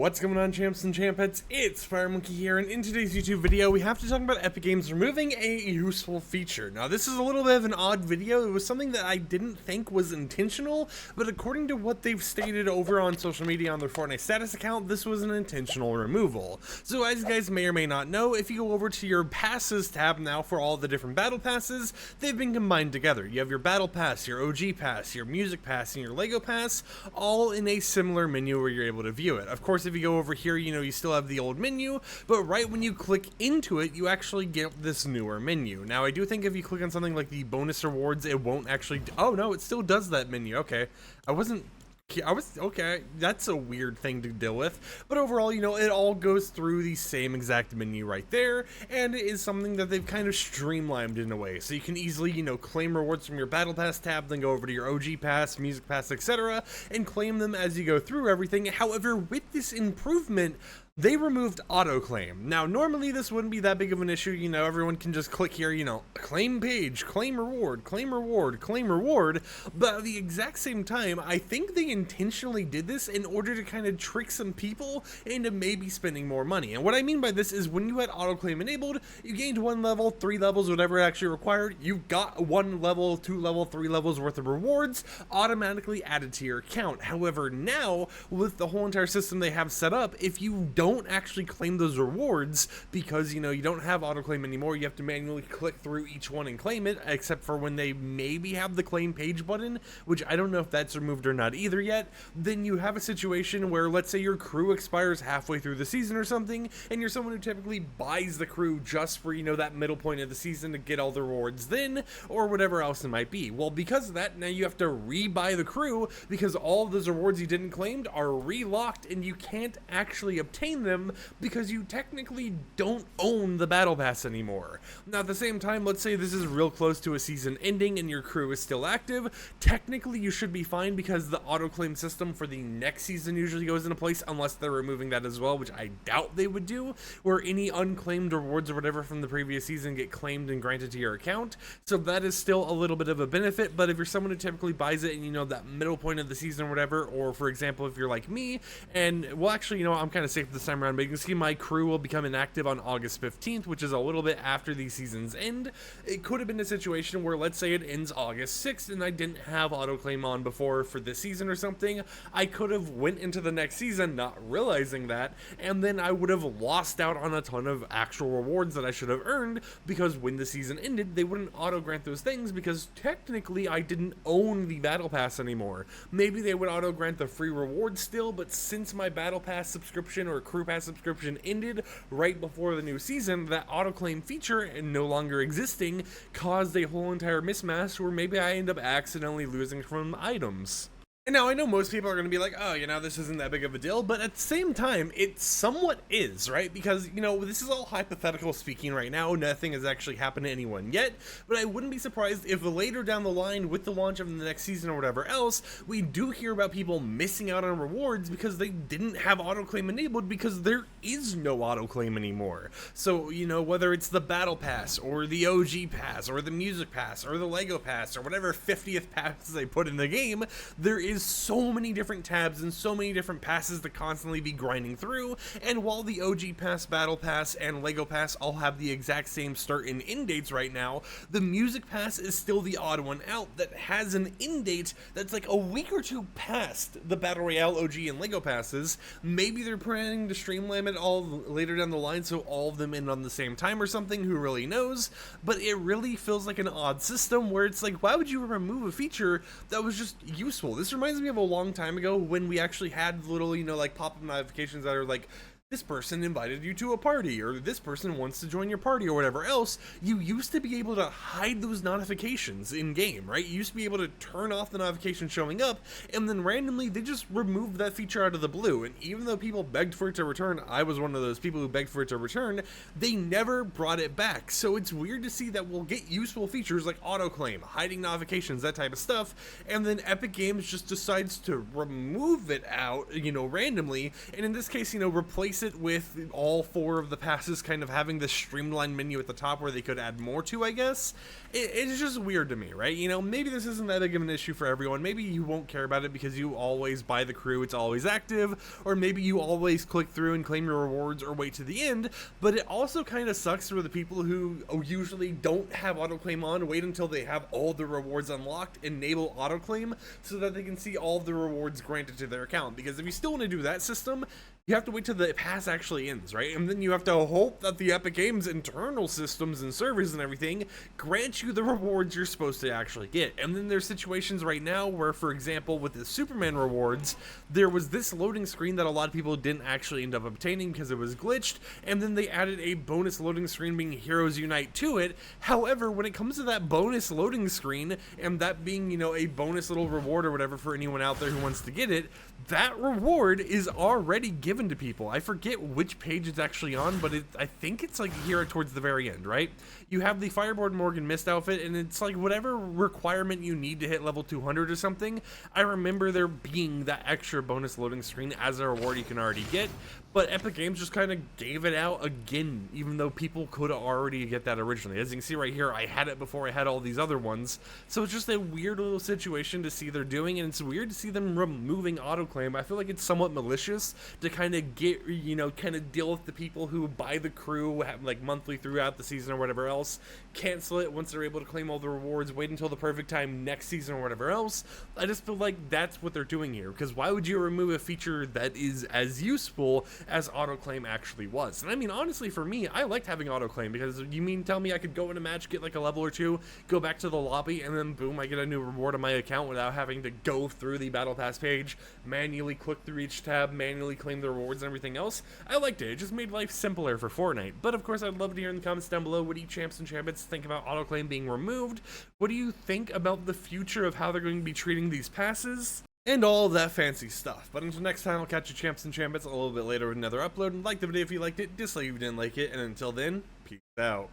What's going on, champs and champettes? It's FireMonkey here, and in today's YouTube video we have to talk about Epic Games removing a useful feature. Now this is a little bit of an odd video. It was something that I didn't think was intentional, but according to what they've stated over on social media on their Fortnite status account, this was an intentional removal. So as you guys may or may not know, if you go over to your passes tab now for all the different battle passes, they've been combined together. You have your battle pass, your OG pass, your music pass, and your Lego pass, all in a similar menu where you're able to view it. Of course, if you go over here, you still have the old menu, but right when you click into it, you actually get this newer menu. Now, I do think if you click on something like the bonus rewards, it won't actually, oh no, it still does that menu. Okay, okay, that's a weird thing to deal with, but overall, it all goes through the same exact menu right there, and it is something that they've kind of streamlined in a way, so you can easily, claim rewards from your battle pass tab, then go over to your OG pass, music pass, etc., and claim them as you go through everything. However, with this improvement, they removed auto-claim. Now, normally this wouldn't be that big of an issue, everyone can just click here, claim page, claim reward, claim reward, claim reward, but at the exact same time, I think they intentionally did this in order to kind of trick some people into maybe spending more money. And what I mean by this is when you had auto-claim enabled, you gained 1 level, 3 levels, whatever it actually required, you got 1 level, 2 level, 3 levels worth of rewards automatically added to your account. However, now, with the whole entire system they have set up, if you don't actually claim those rewards because you don't have auto claim anymore, you have to manually click through each one and claim it, except for when they maybe have the claim page button, which I don't know if that's removed or not either yet. Then you have a situation where, let's say your crew expires halfway through the season or something, and you're someone who typically buys the crew just for that middle point of the season to get all the rewards then, or whatever else it might be. Well, because of that, now you have to re-buy the crew because all of those rewards you didn't claim are re-locked, and you can't actually obtain them because you technically don't own the battle pass anymore. Now, at the same time, let's say this is real close to a season ending and your crew is still active, technically you should be fine because the auto claim system for the next season usually goes into place, unless they're removing that as well, which I doubt they would do, where any unclaimed rewards or whatever from the previous season get claimed and granted to your account. So that is still a little bit of a benefit, but if you're someone who typically buys it and that middle point of the season or whatever, or for example if you're like me, and well actually I'm kind of safe this time around, but you can see my crew will become inactive on August 15th, which is a little bit after these seasons end. It could have been a situation where, let's say it ends August 6th and I didn't have auto claim on before for this season or something. I could have went into the next season not realizing that, and then I would have lost out on a ton of actual rewards that I should have earned, because when the season ended they wouldn't auto grant those things because technically I didn't own the battle pass anymore. Maybe they would auto grant the free rewards still, but since my battle pass subscription or crew pass subscription ended right before the new season, that auto claim feature and no longer existing caused a whole entire mismatch where maybe I end up accidentally losing from items. And now I know most people are going to be like, oh, this isn't that big of a deal, but at the same time, it somewhat is, right? Because, this is all hypothetical speaking right now. Nothing has actually happened to anyone yet, but I wouldn't be surprised if later down the line with the launch of the next season or whatever else, we do hear about people missing out on rewards because they didn't have auto claim enabled because there is no auto claim anymore. So, whether it's the battle pass or the OG pass or the music pass or the Lego pass or whatever 50th pass they put in the game, there is so many different tabs and so many different passes to constantly be grinding through. And while the OG pass, battle pass, and Lego pass all have the exact same start and end dates right now, the music pass is still the odd one out that has an end date that's like a week or two past the battle royale, OG, and Lego passes. Maybe they're planning to streamline it all later down the line so all of them end on the same time or something, who really knows, but it really feels like an odd system where it's like, why would you remove a feature that was just useful? This reminds me of a long time ago when we actually had little, like pop-up notifications that are like, this person invited you to a party, or this person wants to join your party, or whatever else. You used to be able to hide those notifications in game, right? You used to be able to turn off the notification showing up, and then randomly they just removed that feature out of the blue. And even though people begged for it to return, I was one of those people who begged for it to return, they never brought it back. So it's weird to see that we'll get useful features like autoclaim, hiding notifications, that type of stuff, and then Epic Games just decides to remove it out, randomly, and in this case, replace replace it with all 4 of the passes kind of having this streamlined menu at the top where they could add more to, I guess, it's just weird to me, right? You know, maybe this isn't that big of an issue for everyone. Maybe you won't care about it because you always buy the crew, it's always active, or maybe you always click through and claim your rewards or wait to the end. But it also kind of sucks for the people who usually don't have autoclaim on, wait until they have all the rewards unlocked, enable autoclaim so that they can see all of the rewards granted to their account. Because if you still want to do that system, you have to wait till the pass actually ends, right? And then you have to hope that the Epic Games internal systems and servers and everything grant you the rewards you're supposed to actually get. And then there's situations right now where, for example, with the Superman rewards, there was this loading screen that a lot of people didn't actually end up obtaining because it was glitched, and then they added a bonus loading screen being Heroes Unite to it. However, when it comes to that bonus loading screen, and that being, you know, a bonus little reward or whatever for anyone out there who wants to get it, that reward is already given to people. I forget which page it's actually on, but I think it's like here towards the very end, right? You have the Fireboard Morgan Mist outfit, and it's like whatever requirement you need to hit level 200 or something. I remember there being that extra bonus loading screen as a reward you can already get, but Epic Games just kind of gave it out again, even though people could already get that originally. As you can see right here, I had it before I had all these other ones, so it's just a weird little situation to see they're doing, and it's weird to see them removing autoclaim. I feel like it's somewhat malicious to kind of get, you know, kind of deal with the people who buy the crew, have like monthly throughout the season or whatever else, cancel it once they're able to claim all the rewards, wait until the perfect time next season or whatever else. I just feel like that's what they're doing here, because why would you remove a feature that is as useful as autoclaim actually was? And I mean, honestly, for me, I liked having autoclaim, because you mean tell me I could go in a match, get like a level or two, go back to the lobby, and then boom, I get a new reward on my account without having to go through the battle pass page, manually click through each tab, manually claim the rewards and everything else. I liked it. It just made life simpler for Fortnite. But of course, I'd love to hear in the comments down below, what do you champs and champions think about autoclaim being removed? What do you think about the future of how they're going to be treating these passes? And all of that fancy stuff. But until next time, I'll catch you champs and champions a little bit later with another upload. And like the video if you liked it, dislike if you didn't like it, and until then, peace out.